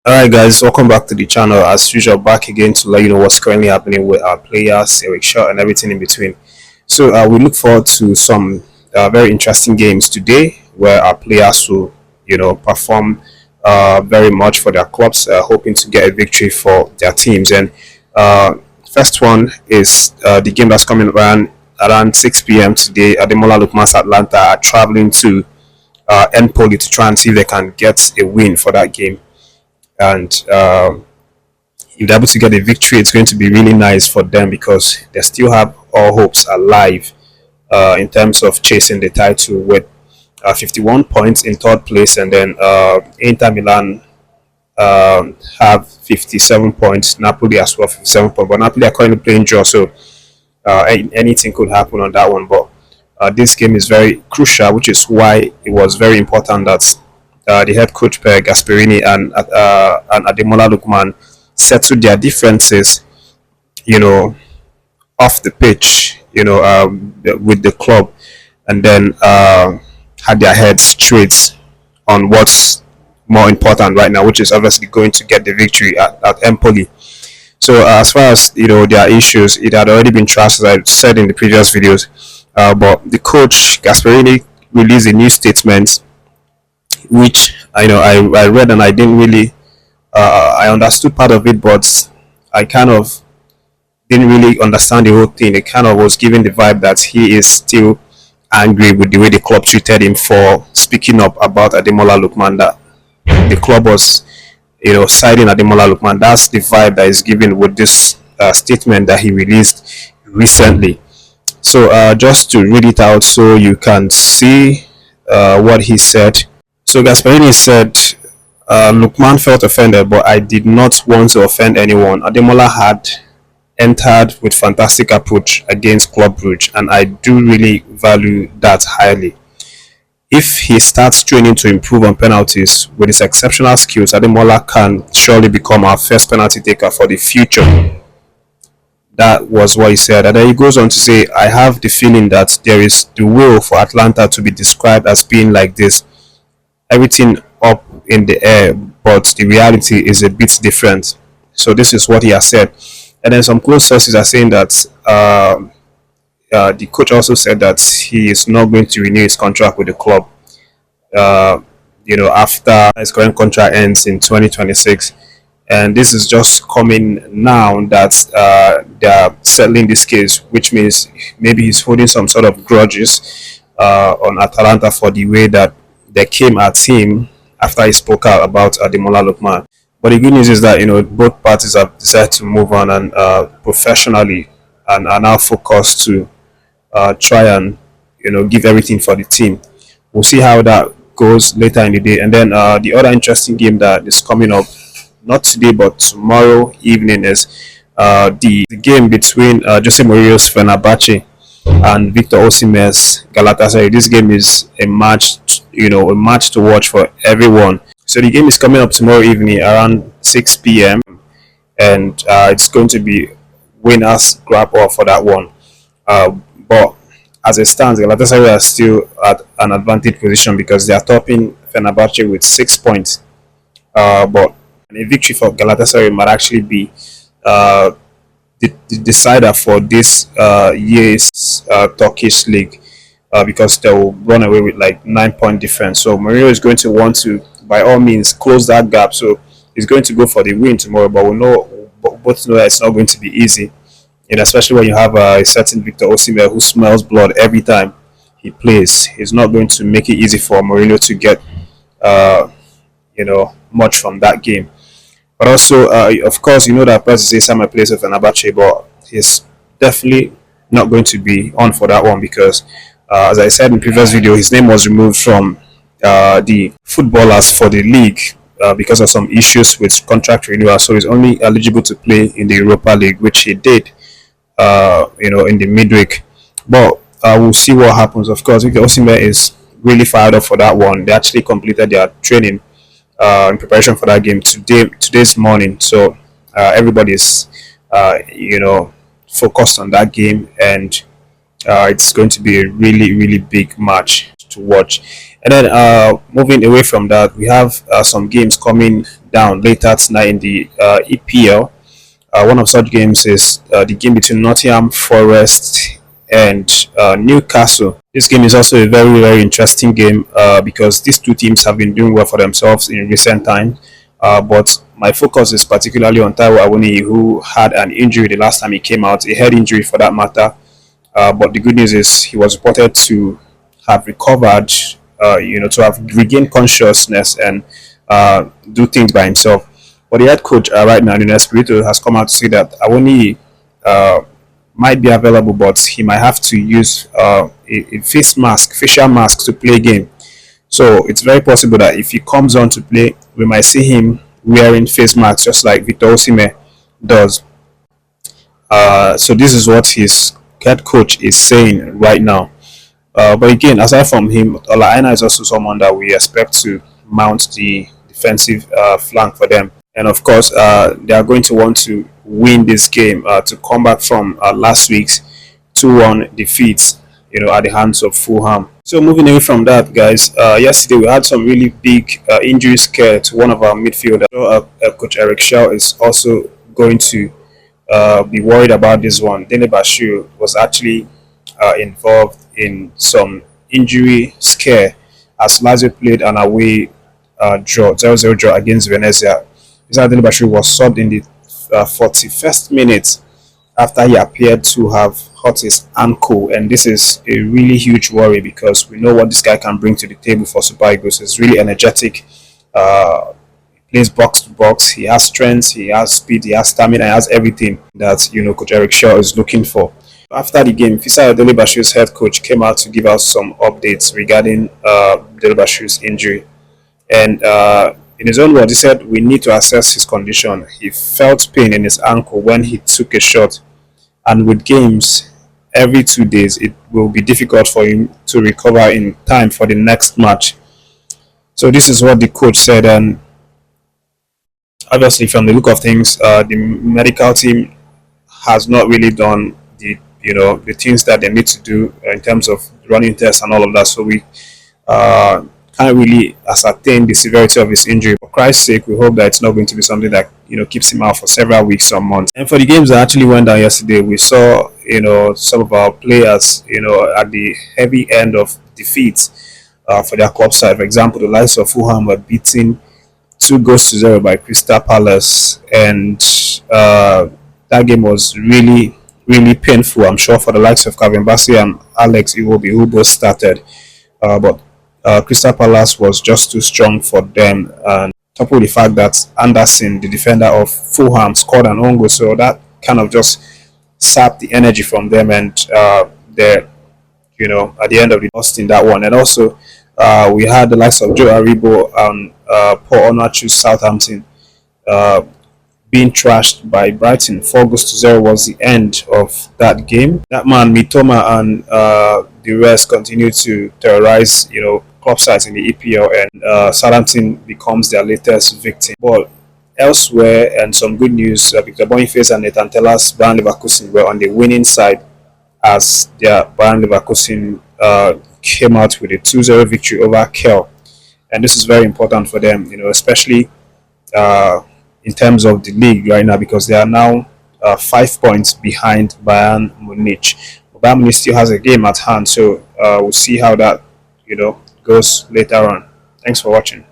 Alright guys, welcome back to the channel. As usual, back again to let you know what's currently happening with our players, Eric Shaw and everything in between. So we look forward to some very interesting games today where our players will perform very much for their clubs, hoping to get a victory for their teams. And first one is the game that's coming around 6 p.m. today. MOLA Lookman's Atalanta are traveling to Empoli to try and see if they can get a win for that game. And if they're able to get a victory, it's going to be really nice for them because they still have all hopes alive in terms of chasing the title with 51 points in third place, and then Inter Milan have 57 points, Napoli as well 57 points, but Napoli are currently playing draw, so anything could happen on that one. But this game is very crucial, which is why it was very important that the head coach Gasperini and Ademola Lookman settled their differences, off the pitch, with the club, and then had their heads straight on what's more important right now, which is obviously going to get the victory at Empoli. So as far as their issues, it had already been trashed, as I said in the previous videos. But the coach Gasperini released a new statement, which I read, and I didn't really I understood part of it, but I kind of didn't really understand the whole thing. It kind of was giving the vibe that he is still angry with the way the club treated him for speaking up about Ademola Lookman, that the club was siding Ademola Lookman. That's the vibe that is given with this statement that he released recently. So just to read it out so you can see what he said. So Gasperini said, Lookman felt offended, but I did not want to offend anyone. Ademola had entered with fantastic approach against Club Brugge, and I do really value that highly. If he starts training to improve on penalties with his exceptional skills, Ademola can surely become our first penalty taker for the future. That was what he said. And then he goes on to say, I have the feeling that there is the will for Atalanta to be described as being like this. Everything up in the air, but the reality is a bit different. So this is what he has said. And then some close sources are saying that the coach also said that he is not going to renew his contract with the club after his current contract ends in 2026. And this is just coming now that they are settling this case, which means maybe he's holding some sort of grudges on Atalanta for the way that they came at him after he spoke out about Ademola Lookman. But the good news is that both parties have decided to move on and professionally, and are now focused to try and give everything for the team. We'll see how that goes later in the day. And then the other interesting game that is coming up, not today but tomorrow evening, is the game between Jose Mourinho's Fenerbahçe and Victor Osimhen's Galatasaray. This game is a match to watch for everyone. So the game is coming up tomorrow evening around 6 p.m. and it's going to be winners grab all for that one. But as it stands, Galatasaray are still at an advantage position because they are topping Fenerbahçe with 6 points. But a victory for Galatasaray might actually be the decider for this year's Turkish league, because they will run away with like 9-point difference. So Mourinho is going to want to, by all means, close that gap. So he's going to go for the win tomorrow. But we both know that it's not going to be easy, and especially when you have a certain Victor Osimhen who smells blood every time he plays. He's not going to make it easy for Mourinho to get much from that game. But also, of course, that Perez is my place with Fenerbahçe, but he's definitely not going to be on for that one because, as I said in the previous video, his name was removed from the footballers for the league because of some issues with contract renewal. So he's only eligible to play in the Europa League, which he did, in the midweek. But we'll see what happens. Of course, Victor Osimhen is really fired up for that one. They actually completed their training in preparation for that game today's morning. So everybody's focused on that game, and it's going to be a really big match to watch. And then moving away from that, we have some games coming down later tonight in the EPL. One of such games is the game between Nottingham Forest and Newcastle. This game is also a very, very interesting game because these two teams have been doing well for themselves in recent times. But my focus is particularly on Taiwo Awoniyi, who had an injury the last time he came out, a head injury for that matter. But the good news is he was reported to have recovered, to have regained consciousness and do things by himself. But the head coach right now, Nuno Espirito, has come out to say that Awoniyi might be available, but he might have to use a facial mask to play game. So it's very possible that if he comes on to play, we might see him wearing face masks just like Victor Osimhen does. So this is what his head coach is saying right now. But again, aside from him, Ola Aina is also someone that we expect to mount the defensive flank for them. And of course, they are going to want to win this game to come back from last week's 2-1 defeat, at the hands of Fulham. So moving away from that, guys, yesterday we had some really big injury scare to one of our midfielders. Coach Eric Chelle is also going to be worried about this one. Dele-Bashiru was actually involved in some injury scare as Lazio played an away draw, 0-0 draw against Venezia. Dele-Bashiru was subbed in the 41st minute after he appeared to have hurt his ankle, and this is a really huge worry because we know what this guy can bring to the table for Super Eagles. He's really energetic. He plays box to box. He has strength, he has speed, he has stamina, he has everything that Coach Eric Chelle is looking for. After the game, Fisayo Dele-Bashiru's head coach came out to give out some updates regarding Dele-Bashiru's injury, and in his own words, he said, "We need to assess his condition. He felt pain in his ankle when he took a shot, and with games every 2 days, it will be difficult for him to recover in time for the next match." So this is what the coach said, and obviously from the look of things, the medical team has not really done the things that they need to do in terms of running tests and all of that. So we can't really ascertain the severity of his injury. For Christ's sake, we hope that it's not going to be something that keeps him out for several weeks or months. And for the games that actually went down yesterday, we saw some of our players at the heavy end of defeat for their club side. For example, the likes of Fulham were beaten 2-0 by Crystal Palace, and that game was really, really painful, I'm sure, for the likes of Kevin Bassey and Alex Iwobi, who both started. But Crystal Palace was just too strong for them, and top of the fact that Anderson, the defender of Fulham, scored an own goal, so that kind of just sapped the energy from them, and they're at the end of the lost in that one. And also we had the likes of Joe Aribo and Paul Onuachu's Southampton being trashed by Brighton. 4-0 was the end of that game. That man Mitoma and the rest continue to terrorize club sides in the EPL, and Southampton becomes their latest victim. But elsewhere, and some good news, Victor Boniface and Nathan Teller's Bayern Leverkusen were on the winning side as their Bayern Leverkusen came out with a 2-0 victory over Chelle. And this is very important for them, especially in terms of the league right now, because they are now 5 points behind Bayern Munich. Bayern Munich still has a game at hand, so we'll see how that goes later on. Thanks for watching.